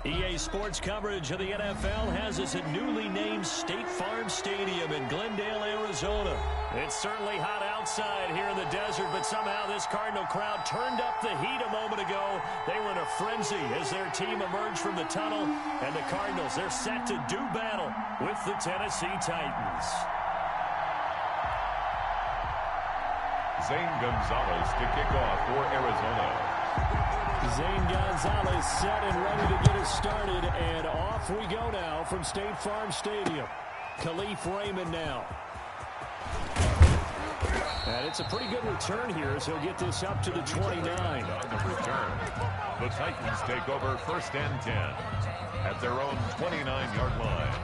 EA Sports coverage of the NFL has us at newly named State Farm Stadium in Glendale, Arizona. It's certainly hot outside here in the desert, but somehow this Cardinal crowd turned up the heat a moment ago. They were in a frenzy as their team emerged from the tunnel, and the Cardinals, they're set to do battle with the Tennessee Titans. Zane Gonzalez to kick off for Arizona. Zane Gonzalez set and ready to get us started, and off we go now from State Farm Stadium. Khalif Raymond now. And it's a pretty good return here as he'll get this up to the 29. On the return, the Titans take over 1st and 10 at their own 29-yard line.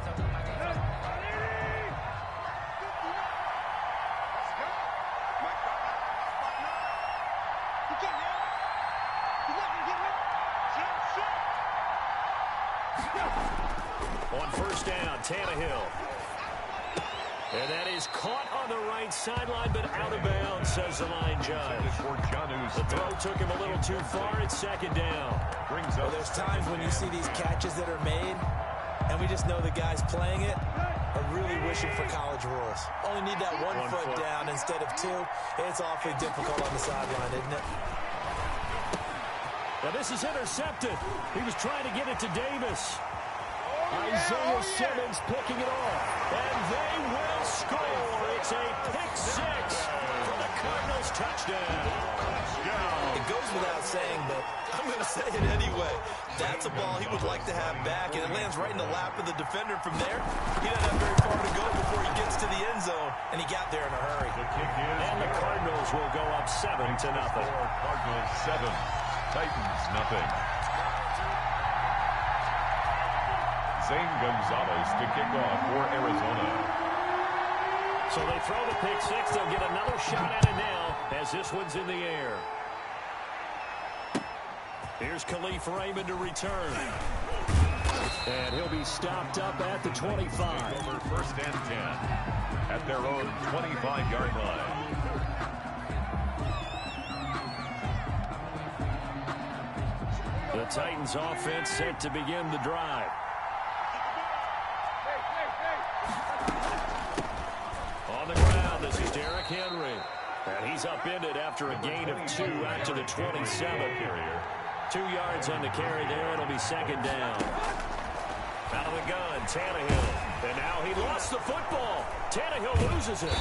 On 1st down, Tannehill. And that is caught on the right sideline, but out of bounds, says the line judge. The throw took him a little too far. It's 2nd down. Well, there's times when you see these catches that are made, and we just know the guys playing it are really wishing for college rules. Only need that one foot down instead of 2. It's awfully difficult on the sideline, isn't it? Now this is intercepted. He was trying to get it to Davis. Isaiah Simmons picking it off. And they will score. It's a pick-6 for the Cardinals touchdown. It goes without saying, but I'm going to say it anyway. That's a ball he would like to have back, and it lands right in the lap of the defender from there. He doesn't have very far to go before he gets to the end zone, and he got there in a hurry. And the Cardinals will go up 7-0. Cardinals 7, Titans nothing. Zane Gonzalez to kick off for Arizona. So they throw the pick-6. They'll get another shot at it now as this one's in the air. Here's Khalif Raymond to return. And he'll be stopped up at the 25. Over 1st and 10 at their own 25-yard line. The Titans offense set to begin the drive. On the ground, this is Derrick Henry. And he's upended after a gain of 2 out to the 27. 2 yards on the carry there. It'll be 2nd down. Out of the gun, Tannehill. And now he lost the football. Tannehill loses it.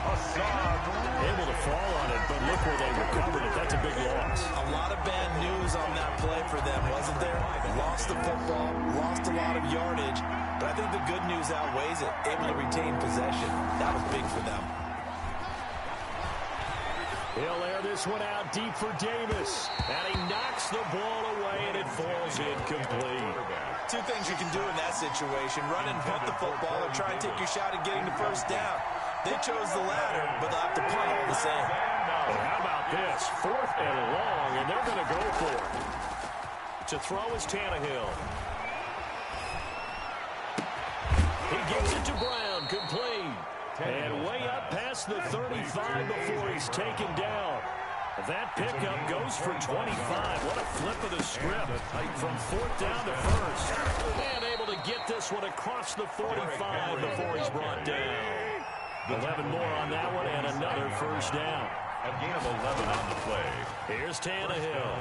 Able to fall on it, but look where they recovered it. That's a big loss. A lot of bad news on that play for them, wasn't there? Lost the football, lost a lot of yardage, but I think the good news outweighs it. Able to retain possession. That was big for them. He'll air this one out deep for Davis. And he knocks the ball away, and it falls incomplete. 2 things you can do in that situation. Run and punt the football or try and take your shot at getting the 1st down. They chose the latter, but they'll have to punt all the same. And how about this? 4th and long, and they're going to go for it. To throw is Tannehill. He gives it to Brown, complete. And way up past the 35 before he's taken down. That pickup goes for 25. What a flip of the script from 4th down to 1st. And able to get this one across the 45 before he's brought down. 11 more on that one and another 1st down. A gain of 11 on the play. Here's Tannehill.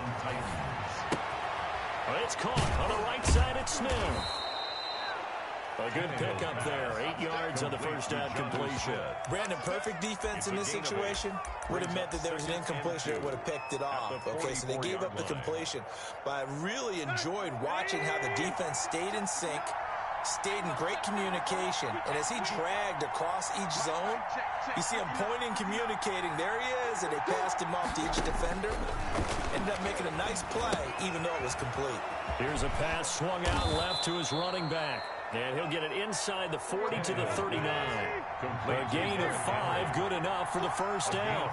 It's caught on the right side at Smith. A good pickup there. 8 yards on the 1st down completion. Brandon, perfect defense in this situation would have meant that there was an incompletion that would have picked it off. Okay, so they gave up the completion. But I really enjoyed watching how the defense stayed in sync, stayed in great communication, and as he dragged across each zone, you see him pointing, communicating. There he is, and they passed him off to each defender. Ended up making a nice play, even though it was complete. Here's a pass swung out left to his running back. And he'll get it inside the 40 to the 39. A gain of 5, good enough for the 1st down.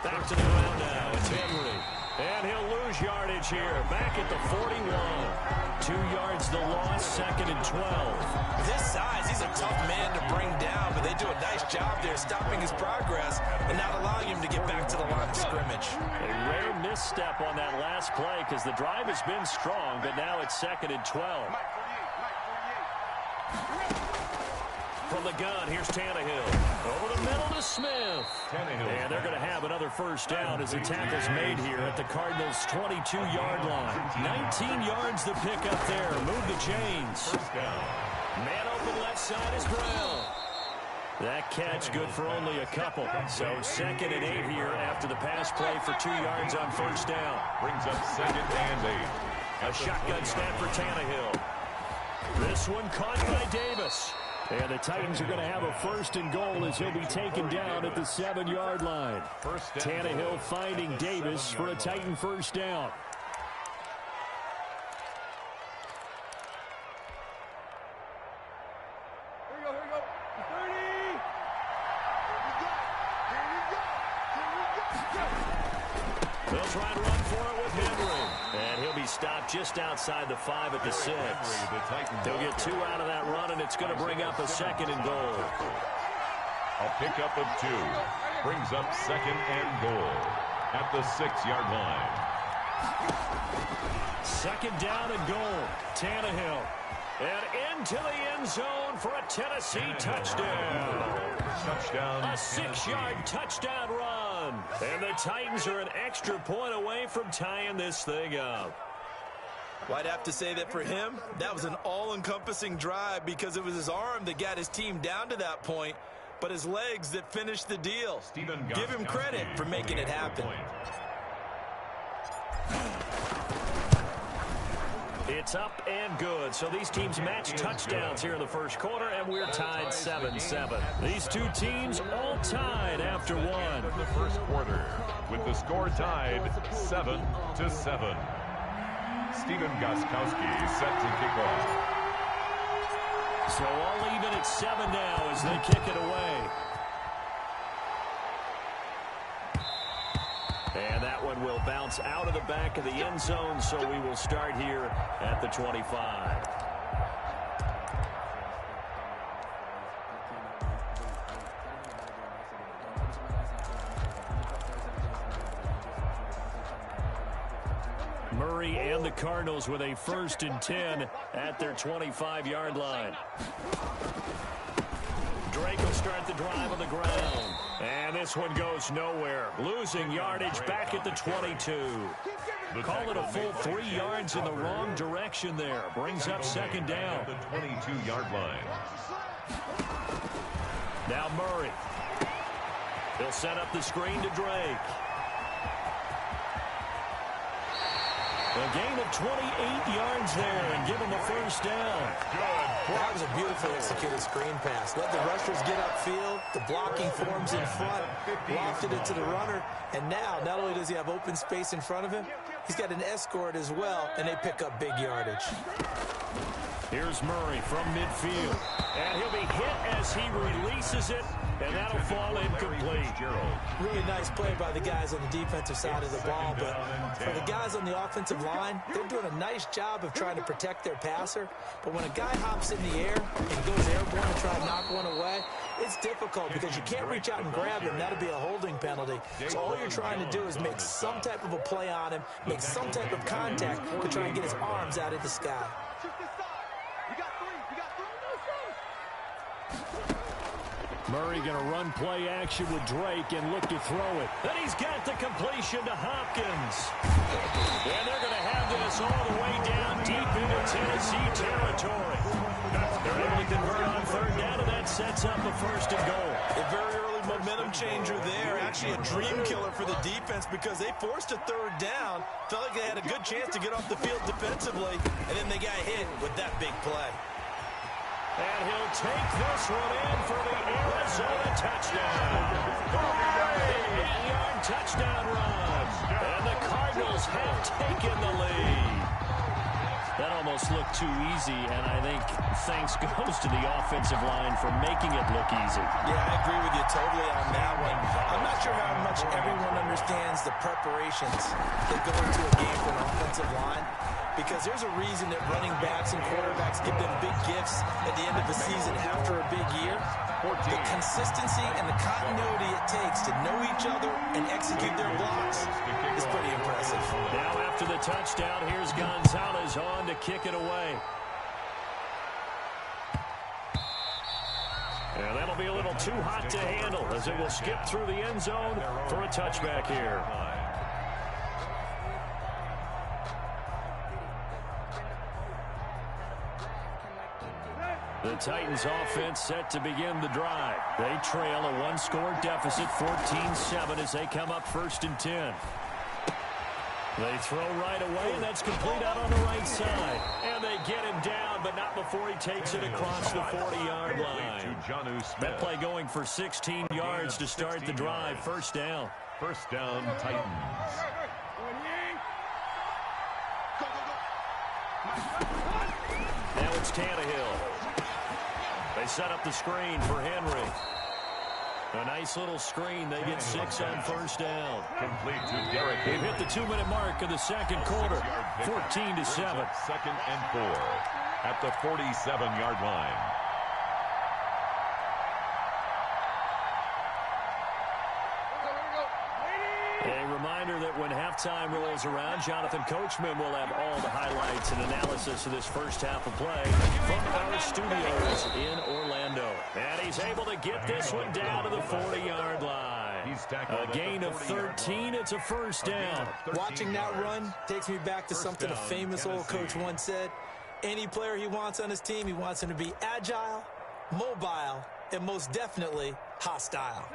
Back to the ground now. It's Henry. And he'll lose yardage here. Back at the 41. 2 yards the loss, 2nd and 12. With his size, he's a tough man to bring down, but they do a nice job there stopping his progress and not allowing him to get back to the line of scrimmage. A rare misstep on that last play because the drive has been strong, but now it's 2nd and 12. From the gun, here's Tannehill. Over the middle to Smith. And they're going to have another first down as the tackle's made here at the Cardinals' 22-yard line. 19 yards the pick up there. Move the chains. Man open left side is Brown. That catch good for only a couple. So 2nd and 8 here after the pass play for 2 yards on first down. Brings up 2nd and 8. A shotgun snap for Tannehill. This one caught by Davis. And the Titans are going to have a 1st and goal as he'll be taken down at the 7-yard line. Tannehill finding Davis for a Titan first down. Here we go. 30. They'll try and run for it with Henry. And he'll be stopped just outside the 5 at the 6. They'll get 2 out of that run, and it's going to bring up a 2nd and goal. A pickup of 2. Brings up 2nd and goal at the 6-yard line. 2nd down and goal. Tannehill. And into the end zone for a Tennessee touchdown. Touchdown. A 6-yard touchdown run. And the Titans are an extra point away from tying this thing up. Well, I'd have to say that for him, that was an all-encompassing drive because it was his arm that got his team down to that point, but his legs that finished the deal. Give him credit for making it happen. It's up and good. So these teams match touchdowns here in the first quarter, and we're tied 7-7. These two teams all tied after one. The first quarter with the score tied 7-7. Stephen Gostkowski set to kick off. So all even at 7 now as they kick it away. And that one will bounce out of the back of the end zone, so we will start here at the 25. Murray and the Cardinals with a 1st and 10 at their 25-yard line. Drake will start the drive on the ground. And this one goes nowhere. Losing yardage back at the 22. Call it a full 3 yards in the wrong direction there. Brings up 2nd down. The 22-yard line. Now Murray. He'll set up the screen to Drake. A gain of 28 yards there and give him a 1st down. That was a beautifully executed screen pass. Let the rushers get upfield. The blocking forms in front. Lofted it to the runner. And now, not only does he have open space in front of him, he's got an escort as well, and they pick up big yardage. Here's Murray from midfield. And he'll be hit as he releases it, and that'll fall incomplete. Really nice play by the guys on the defensive side of the ball, but for the guys on the offensive line, they're doing a nice job of trying to protect their passer. But when a guy hops in the air and goes airborne to try to knock one away, it's difficult because you can't reach out and grab him. That'll be a holding penalty. So all you're trying to do is make some type of a play on him, make some type of contact to try and get his arms out of the sky. Murray going to run play action with Drake and look to throw it. Then he's got the completion to Hopkins. And they're going to have this all the way down deep into Tennessee territory. They're able to convert on 3rd down, and that sets up a 1st and goal. A very early momentum changer there. Actually a dream killer for the defense because they forced a 3rd down. Felt like they had a good chance to get off the field defensively, and then they got hit with that big play. And he'll take this one in for the Arizona touchdown. 8-yard touchdown run. And the Cardinals have taken the lead. That almost looked too easy, and I think thanks goes to the offensive line for making it look easy. Yeah, I agree with you totally on that one. I'm not sure how much everyone understands the preparations that go into a game for an offensive line, because there's a reason that running backs and quarterbacks give them big gifts at the end of the season after a big year. The consistency and the continuity it takes to know each other and execute their blocks is pretty impressive. Now after the touchdown, here's Gonzalez on to kick it away. And that'll be a little too hot to handle as it will skip through the end zone for a touchback here. The Titans offense set to begin the drive. They trail a one-score deficit, 14-7, as they come up 1st and 10. They throw right away, and that's complete out on the right side. And they get him down, but not before he takes it across the 40-yard line. That play going for 16 yards to start the drive. 1st down. 1st down, Titans. Now it's Tannehill. They set up the screen for Henry. A nice little screen. They get 6 on 1st down. Complete to Derek. They've hit the 2-minute mark of the 2nd quarter. 14-7. 2nd and 4 at the 47-yard line. A reminder that when halftime rolls around, Jonathan Coachman will have all the highlights and analysis of this first half of play from our studios in Orlando. And he's able to get this one down to the 40-yard line. A gain of 13. It's a 1st down. Watching that run takes me back to something a famous old coach once said. Any player he wants on his team, he wants him to be agile, mobile, and most definitely hostile.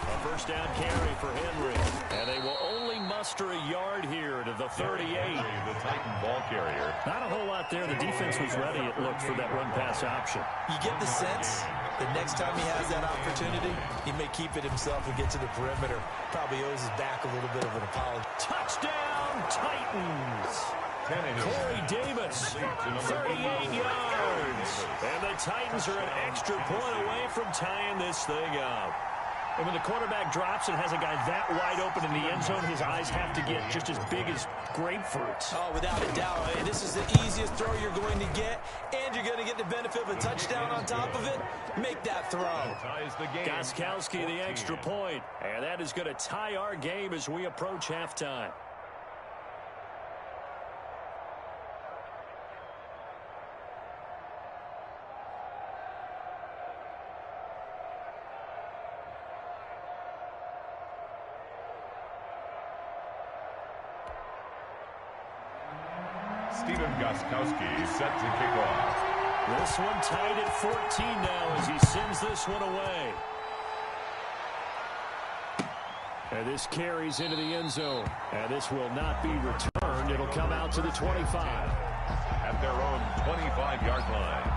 A 1st down carry for Henry. And they will only muster a yard here to the 38. The Titan ball carrier. Not a whole lot there. The defense was ready, it looked, for that run-pass option. You get the sense that next time he has that opportunity, he may keep it himself and get to the perimeter. Probably owes his back a little bit of an apology. Touchdown, Titans! Corey Davis, 38 yards. And the Titans are an extra point away from tying this thing up. And when the quarterback drops and has a guy that wide open in the end zone, his eyes have to get just as big as grapefruits. Oh, without a doubt. This is the easiest throw you're going to get, and you're going to get the benefit of a touchdown on top of it. Make that throw. Gostkowski, the extra point. And that is going to tie our game as we approach halftime. Gostkowski set to kick off. This one tied at 14 now as he sends this one away. And this carries into the end zone. And this will not be returned. It'll come out to the 25. At their own 25-yard line.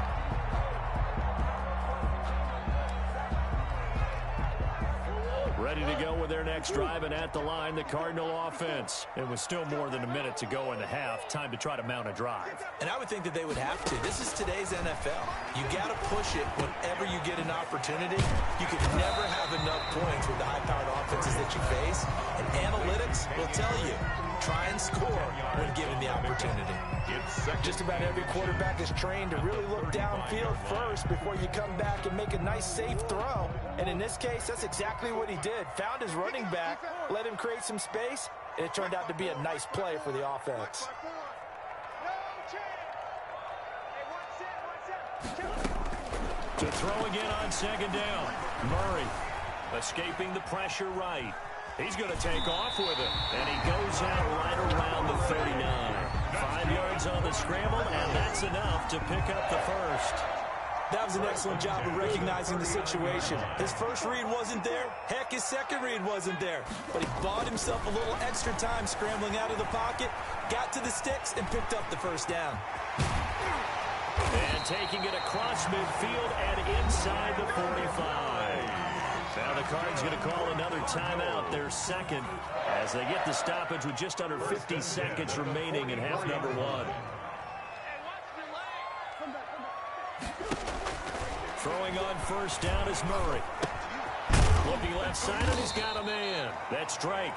Ready to go with their next drive, and at the line, the Cardinal offense. It was still more than a minute to go in the half. Time to try to mount a drive. And I would think that they would have to. This is today's NFL. You got to push it whenever you get an opportunity. You can never have enough points with the high-powered offenses that you face. And analytics will tell you, try and score when given the opportunity. Just about every quarterback is trained to really look downfield first before you come back and make a nice, safe throw. And in this case, that's exactly what he did. Found his running back, let him create some space, and it turned out to be a nice play for the offense. To throw again on 2nd down. Murray escaping the pressure right. He's going to take off with it. And he goes out right around the 39. 5 yards on the scramble, and that's enough to pick up the first. That was an excellent job of recognizing the situation. His first read wasn't there. Heck, his second read wasn't there. But he bought himself a little extra time scrambling out of the pocket, got to the sticks, and picked up the first down. And taking it across midfield and inside the 45. Now the Cards going to call another timeout, their second, as they get the stoppage with just under 50 seconds remaining in half number one. Throwing on first down is Murray. Looking left side, and he's got a man. That's Drake.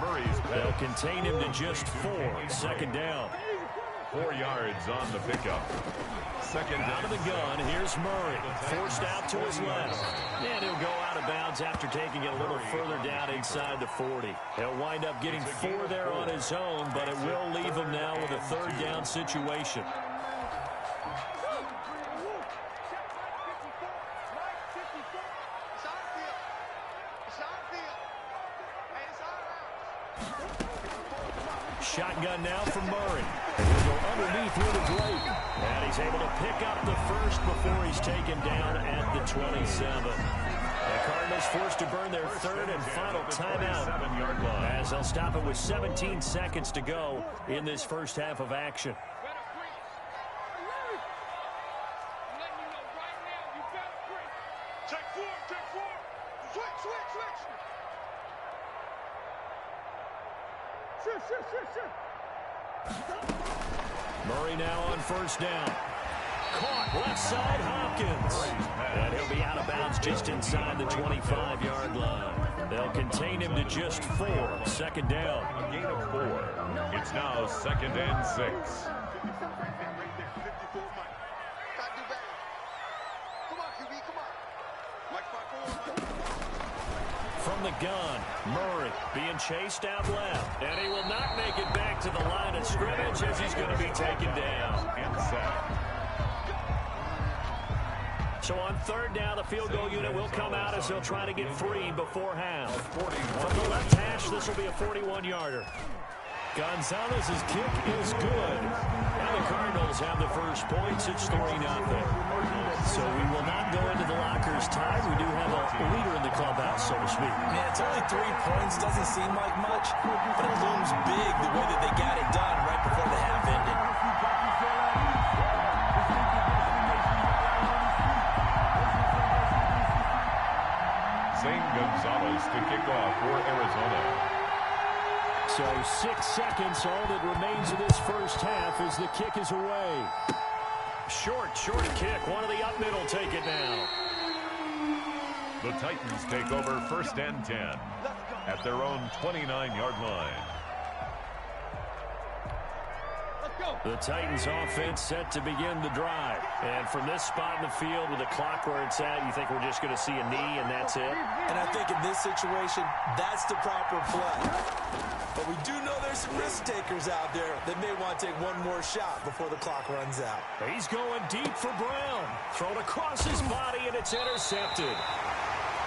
Murray's They'll contain him to just 4. Second down. 4 yards on the pickup. Second Out of the gun, here's Murray. Forced out to his left. And he'll go out of bounds after taking it a little further down inside the 40. He'll wind up getting 4 there on his own, but it will leave him now with a third down situation. Shotgun now from Murray. He'll go underneath with a Drake. And he's able to pick up the first before he's taken down at the 27. The Cardinals forced to burn their third and final timeout as they'll stop it with 17 seconds to go in this first half of action. Murray now on first down. Caught left side, Hopkins. And he'll be out of bounds just inside the 25-yard line. They'll contain him to just 4. Second down. A gain of 4. It's now 2nd and 6. From the gun, Murray being chased out left. And he will not make it back to the line of scrimmage as he's going to be taken down. And sacked. So on third down, the field goal unit will come out as they'll try to get 3 before half. From the left hash, this will be a 41-yarder. Gonzalez's kick is good. And the Cardinals have the first points. It's 3-0. So we will not go into the lockers tied. We do have a leader in the clubhouse, so to speak. Yeah, it's only 3 points. Doesn't seem like much, but it looms big the way that they got it done right before the half ended. Zane Gonzalez to kick off for Arizona. So 6 seconds, all that remains of this first half as the kick is away. Short kick. One of the up middle take it now. The Titans take over 1st and 10 at their own 29-yard line. The Titans offense set to begin the drive. And from this spot in the field with the clock where it's at, you think we're just going to see a knee and that's it? And I think in this situation, that's the proper play. But we do know there's some risk takers out there that may want to take one more shot before the clock runs out. He's going deep for Brown. Thrown across his body, and it's intercepted.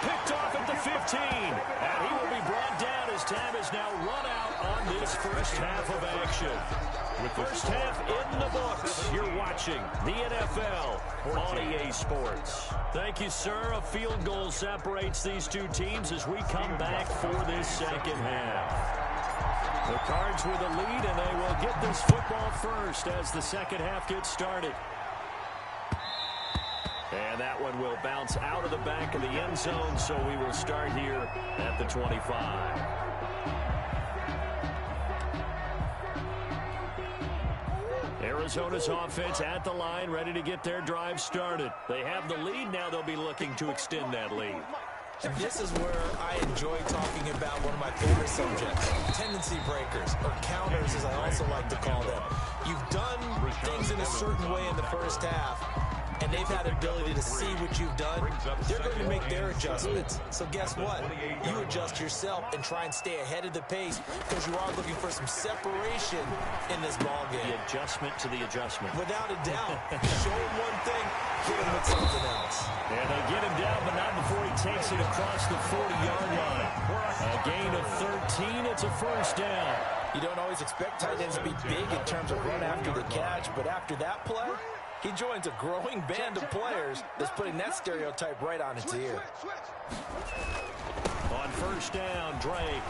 Picked off at the 15. And he will be brought down as time is now run out on this first half of action. With first half in the books, you're watching the NFL on EA Sports. Thank you, sir. A field goal separates these two teams as we come back for this second half. The Cards with a lead, and they will get this football first as the second half gets started. And that one will bounce out of the back of the end zone, so we will start here at the 25. Arizona's offense at the line, ready to get their drive started. They have the lead. Now they'll be looking to extend that lead. And this is where I enjoy talking about one of my favorite subjects, tendency breakers, or counters as I also like to call them. You've done things in a certain way in the first half, and they've had the ability to see what you've done. They're going to make their adjustments. So guess what? You adjust yourself and try and stay ahead of the pace because you are looking for some separation in this ballgame. The adjustment to the adjustment. Without a doubt. Show him one thing, hit him with something else. And they get him down, but not before he takes it across the 40-yard line. A gain of 13. It's a first down. You don't always expect tight ends to be big in terms of run after the catch, but after that play, he joins a growing band of players that's putting that stereotype right on its ear. On first down, Drake.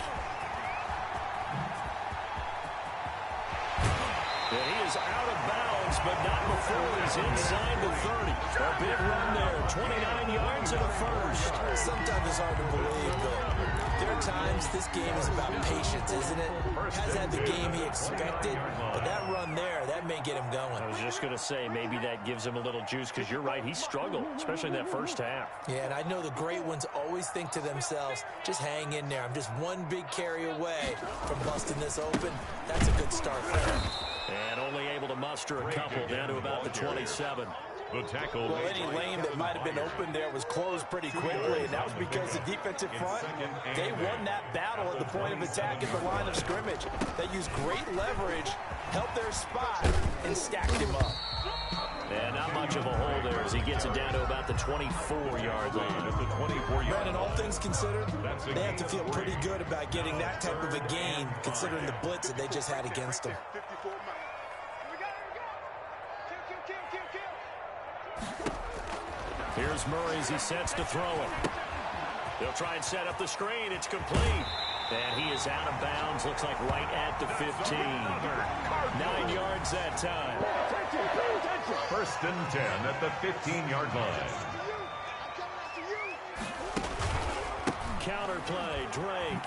And he is out of bounds yards, but not before he's inside the 30. A big run there, 29 yards and a first. Sometimes it's hard to believe, but there are times this game is about patience, isn't it? Has had the game he expected, but that run there, that may get him going. I was just going to say, maybe that gives him a little juice, because you're right, he struggled, especially in that first half. Yeah, and I know the great ones always think to themselves, just hang in there. I'm just one big carry away from busting this open. That's a good start for him. And only able to muster a couple down to about the 27. The tackle. Well, any lane that might have been open there was closed pretty quickly, and that was because the defensive front, they won that battle at the point of attack at the line of scrimmage. They used great leverage, held their spot, and stacked him up. And not much of a hole there as he gets it down to about the 24-yard line. Brandon, all things considered, they have to feel pretty good about getting that type of a gain, considering the blitz that they just had against them. Here's Murray as he sets to throw it. They'll try and set up the screen. It's complete. And he is out of bounds. Looks like right at the 15. 9 yards that time. First and 10 at the 15-yard line. Counter play, Drake.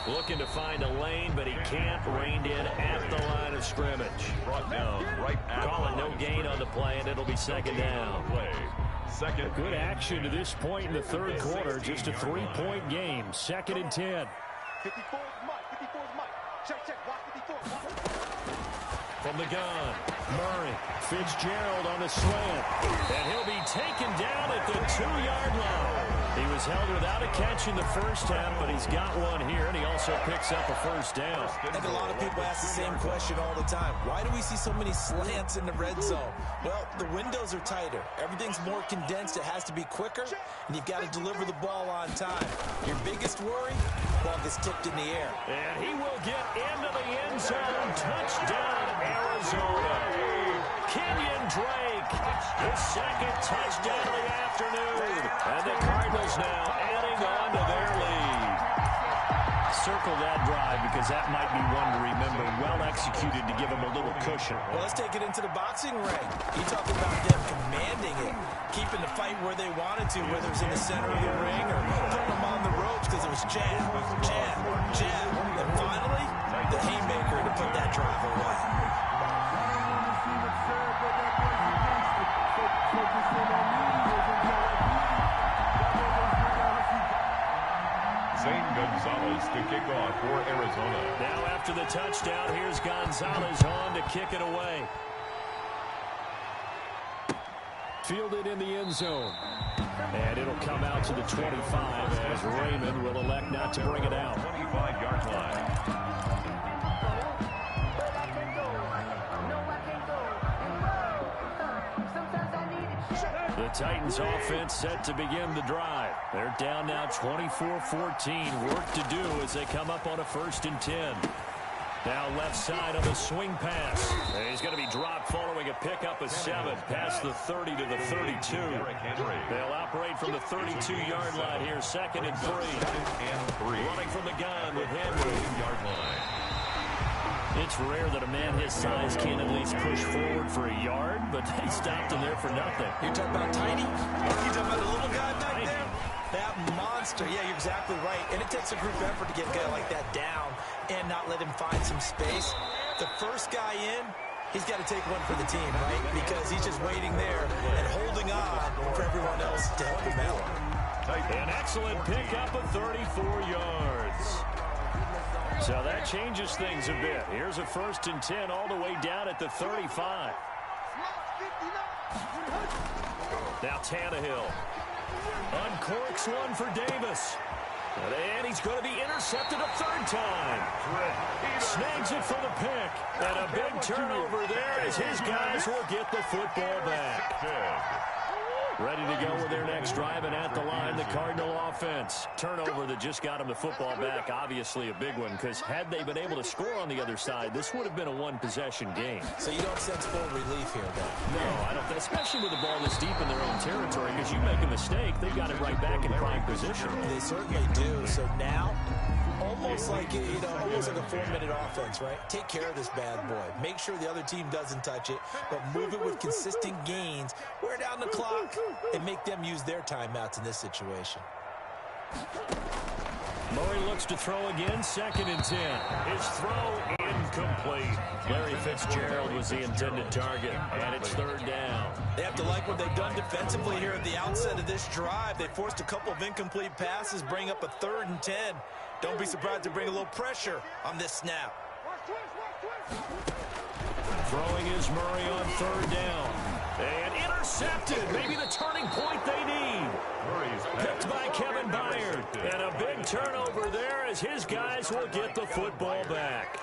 Looking to find a lane, but he can't. Reined in at the line of scrimmage. Brought down right at Call it no gain on the play, and it'll be second down. Second. Good action to this point in the third quarter. Just a 3-point game. Second and 10. 54 is Mike. 54 is Mike. Check. Watch 54. From the gun, Murray. Fitzgerald on the slant. And he'll be taken down at the 2-yard line. He was held without a catch in the first half, but he's got one here, and he also picks up a first down. I think a lot of people ask the same question all the time. Why do we see so many slants in the red zone? Well, the windows are tighter. Everything's more condensed. It has to be quicker, and you've got to deliver the ball on time. Your biggest worry? Ball gets tipped in the air. And he will get into the end zone. Touchdown, Arizona. Kenyon Drake, his second touchdown of the afternoon. And the Cardinals now adding on to their lead. Circle that drive because that might be one to remember. Well executed to give him a little cushion. Well, let's take it into the boxing ring. You talk about them commanding it, keeping the fight where they wanted to, whether it's in the center of the ring or putting them on the ropes because it was jab, jab, jab. And finally, the haymaker to put that drive away. Zane Gonzalez to kick off for Arizona. Now after the touchdown, here's Gonzalez on to kick it away. Fielded in the end zone. And it'll come out to the 25 as Raymond will elect not to bring it out. 25-yard line. The Titans offense set to begin the drive. They're down now 24-14. Work to do as they come up on a 1st and 10. Now left side on the swing pass. And he's going to be dropped following a pickup of 7 past the 30 to the 32. They'll operate from the 32-yard line here, 2nd and 3. Running from the gun with Henry. Yard line. It's rare that a man his size can at least push forward for a yard, but they stopped him there for nothing. You're talking about tiny? You're talking about a little guy back there? That monster. Yeah, you're exactly right. And it takes a group effort to get a guy like that down and not let him find some space. The first guy in, he's got to take one for the team, right? Because he's just waiting there and holding on for everyone else to help him out. An excellent pickup of 34 yards. So that changes things a bit. Here's a 1st and 10 all the way down at the 35. Now Tannehill uncorks one for Davis. And he's going to be intercepted a 3rd time. Snags it for the pick. And a big turnover there as his guys will get the football back. Ready to go with their next drive, and at the line, the Cardinal offense. Turnover that just got them the football back, obviously a big one, because had they been able to score on the other side, this would have been a one-possession game. So you don't sense full relief here, though? No, I don't, especially with the ball this deep in their own territory, because you make a mistake, they've got it right back in prime position. They certainly do. So now, almost like, almost like a 4-minute offense, right? Take care of this bad boy. Make sure the other team doesn't touch it, but move it with consistent gains. Wear down the clock and make them use their timeouts in this situation. Murray looks to throw again, 2nd and 10. His throw incomplete. Larry Fitzgerald was the intended target, and it's 3rd down. They have to like what they've done defensively here at the outset of this drive. They forced a couple of incomplete passes, bring up a 3rd and 10. Don't be surprised to bring a little pressure on this snap. Throwing is Murray on 3rd down. And intercepted. Maybe the turning point they need. Picked by Kevin Byard. And a big turnover there as his guys will get the football back.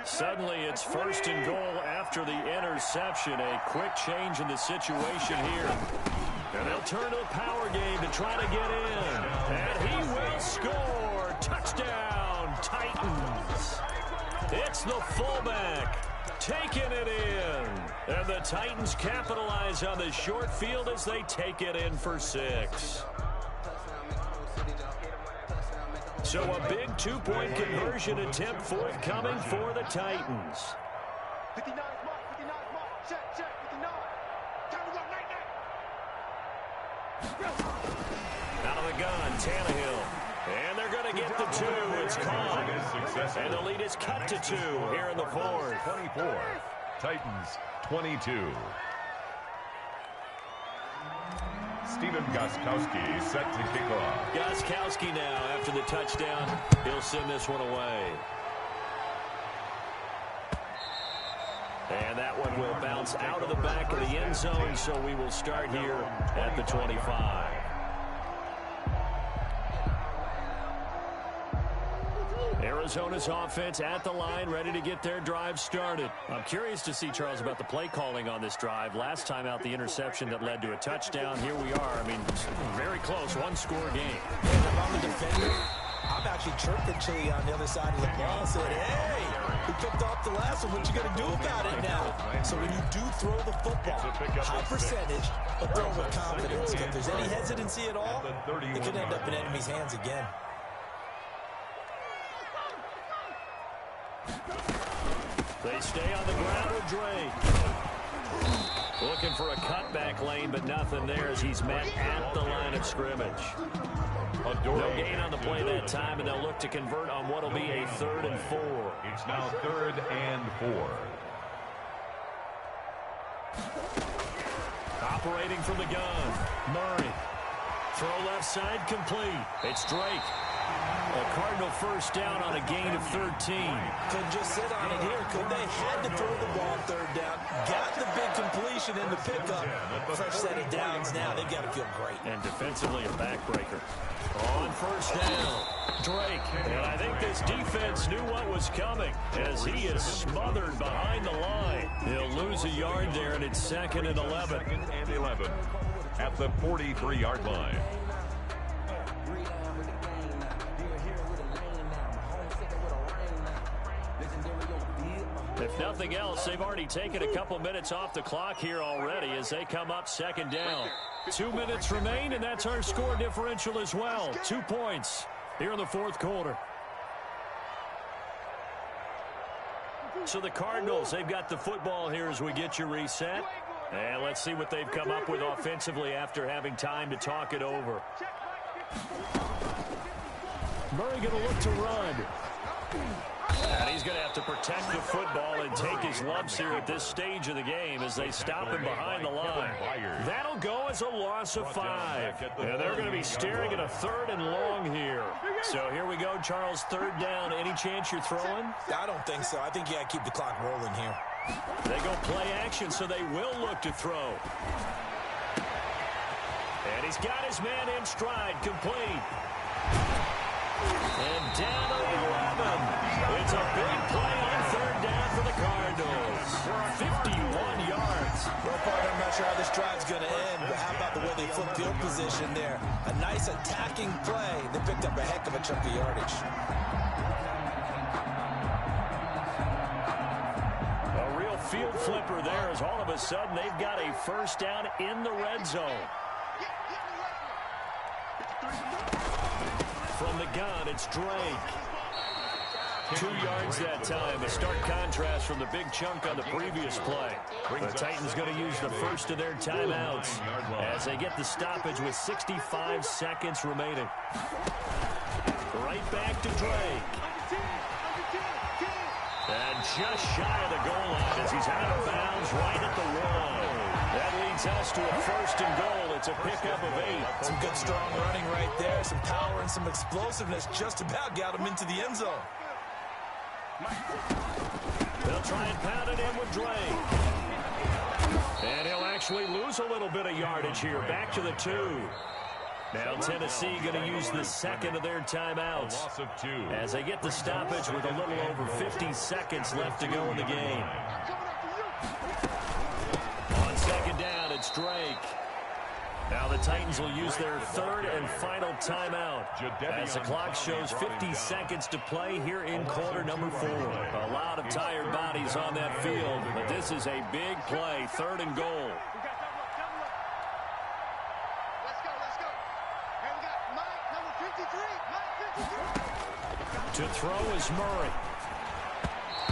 Suddenly it's 1st and goal after the interception. A quick change in the situation here. And they'll turn to a power game to try to get in. And he will score. Touchdown, Titans. It's the fullback taking it in. And the Titans capitalize on the short field as they take it in for 6. So a big 2-point conversion attempt forthcoming for the Titans. 59 is mine. 59 is mine. Check, 59. Time to go, night. Out of the gun, Tannehill. And they're going to get the 2. It's caught. And the lead is cut to 2 here in the 4th. 24. Titans 22. Stephen Gostkowski set to kick off. Gostkowski now after the touchdown. He'll send this one away. And that one will bounce out of the back of the end zone, so we will start here at the 25. Arizona's offense at the line, ready to get their drive started. I'm curious to see, Charles, about the play calling on this drive. Last time out, the interception that led to a touchdown. Here we are. I mean, very close, one-score game. And if I'm the defender, I'm actually chirping Chili on the other side of the ball, saying, hey, we picked off the last one. What you going to do about it now? So when you do throw the football, high percentage, but throw with confidence. If there's any hesitancy at all, it could end up in enemy's hands again. They stay on the ground with Drake. Looking for a cutback lane, but nothing there as he's met at the line of scrimmage. They'll gain on the play that time, and they'll look to convert on what will be a 3rd and 4. It's now 3rd and 4. Operating from the gun, Murray. Throw left side complete. It's Drake. A Cardinal 1st down on a gain of 13. Couldn't just sit on it here, could they? Had to throw the ball 3rd down. Got the big completion in the pickup. Fresh set of downs now. They've got to feel great. And defensively, a backbreaker. On 1st down, Drake. And I think this defense knew what was coming as he is smothered behind the line. He'll lose a yard there, and it's 2nd and 11. 2nd and 11 at the 43-yard line. If nothing else, they've already taken a couple minutes off the clock here already as they come up 2nd down. 2 minutes remain, and that's our score differential as well. 2 points here in the 4th quarter. So the Cardinals, they've got the football here as we get you reset. And let's see what they've come up with offensively after having time to talk it over. Murray going to look to run. And he's going to have to protect the football and take his lumps here at this stage of the game as they stop him behind the line. That'll go as a loss of 5. And they're going to be staring at a 3rd and long here. So here we go, Charles, 3rd down. Any chance you're throwing? I don't think so. I think you got to keep the clock rolling here. They go play action, so they will look to throw. And he's got his man in stride, complete. And down to the 11. It's a big play on 3rd down for the Cardinals. 51 yards. Well, partner, I'm not sure how this drive's going to end, but how about the way they flip field position there? A nice attacking play. They picked up a heck of a chunk of yardage. A real field flipper there as all of a sudden they've got a first down in the red zone. From the gun, it's Drake. 2 yards that time. A stark contrast from the big chunk on the previous play. The Titans going to use the first of their timeouts as they get the stoppage with 65 seconds remaining. Right back to Drake. And just shy of the goal line as he's out of bounds right at the wall. That leads us to a first and goal. It's a pickup of 8. Some good strong running right there. Some power and some explosiveness just about got him into the end zone. They'll try and pound it in with Drake. And he'll actually lose a little bit of yardage here. Back to the 2. Now Tennessee going to use the second of their timeouts as they get the stoppage with a little over 50 seconds left to go in the game. On second down, it's Drake. Now the Titans will use their third and final timeout as the clock shows 50 seconds to play here in quarter number 4. A lot of tired bodies on that field, but this is a big play, third and goal. To throw is Murray.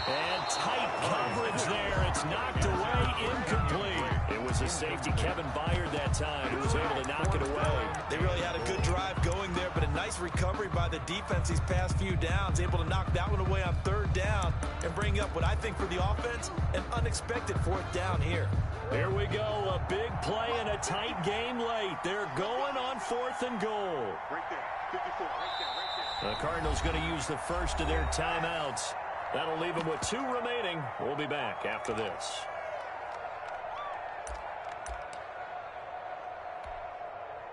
And tight coverage there. It's knocked away, incomplete. It was a safety, Kevin Byard, that time, who was able to knock it away. They really had a good drive going there, but a nice recovery by the defense these past few downs. Able to knock that one away on third down and bring up what I think for the offense, an unexpected fourth down here. Here we go, a big play in a tight game late. They're going on fourth and goal. Right there, 54, right there. The Cardinals going to use the first of their timeouts. That'll leave them with 2 remaining. We'll be back after this.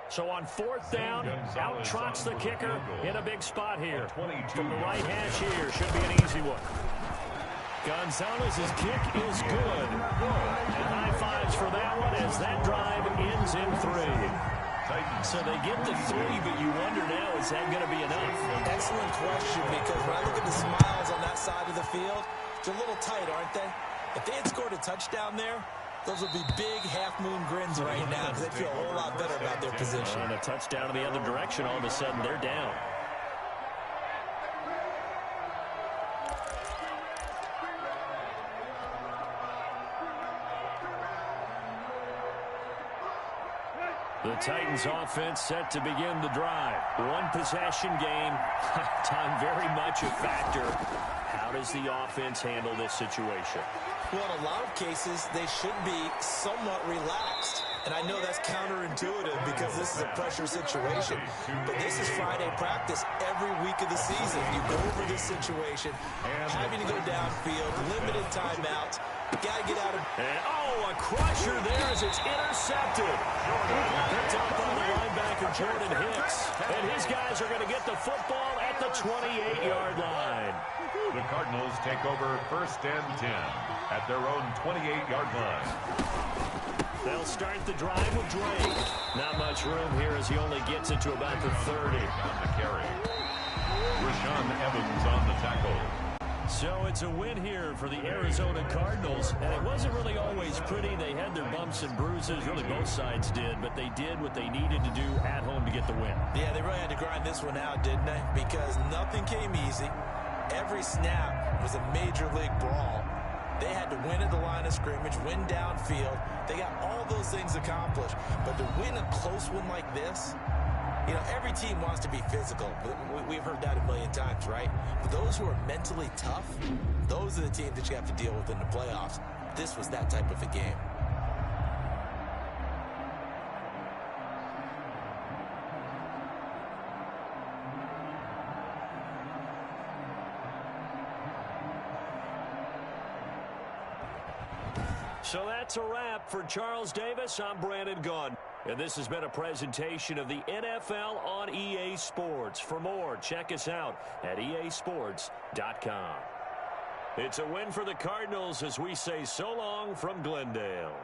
So on fourth down, out trots the kicker in a big spot here. From the right hash here, should be an easy one. Gonzalez's kick is good. And high fives for that one as that drive ends in 3. So they get the 3, but you wonder now, is that going to be enough? Excellent question, because when I look at the smiles on that side of the field, they're a little tight, aren't they? If they had scored a touchdown there, those would be big half-moon grins right now because they'd feel a whole lot better about their position. And a touchdown in the other direction, all of a sudden they're down. The Titans offense set to begin the drive. One possession game. Time very much a factor. How does the offense handle this situation? Well, in a lot of cases, they should be somewhat relaxed. And I know that's counterintuitive because this is a pressure situation. But this is Friday practice every week of the season. You go over this situation, having to go downfield, limited timeouts. Got to get out of... And, oh, a crusher there as it's intercepted. Picked up by the linebacker, Jordan Hicks. And his guys are going to get the football at the 28-yard line. The Cardinals take over first and 10 at their own 28-yard line. They'll start the drive with Drake. Not much room here as he only gets it to about the 30. On the carry. Rashaan Evans on the tackle. So it's a win here for the Arizona Cardinals, and it wasn't really always pretty. They had their bumps and bruises, really both sides did, but they did what they needed to do at home to get the win. Yeah, they really had to grind this one out, didn't they? Because nothing came easy. Every snap was a major league brawl. They had to win at the line of scrimmage, win downfield. They got all those things accomplished. But to win a close one like this, you know, every team wants to be physical. We've heard that a million times, right? But those who are mentally tough, those are the teams that you have to deal with in the playoffs. This was that type of a game. So that's a wrap for Charles Davis. I'm Brandon Gunn. And this has been a presentation of the NFL on EA Sports. For more, check us out at easports.com. It's a win for the Cardinals as we say so long from Glendale.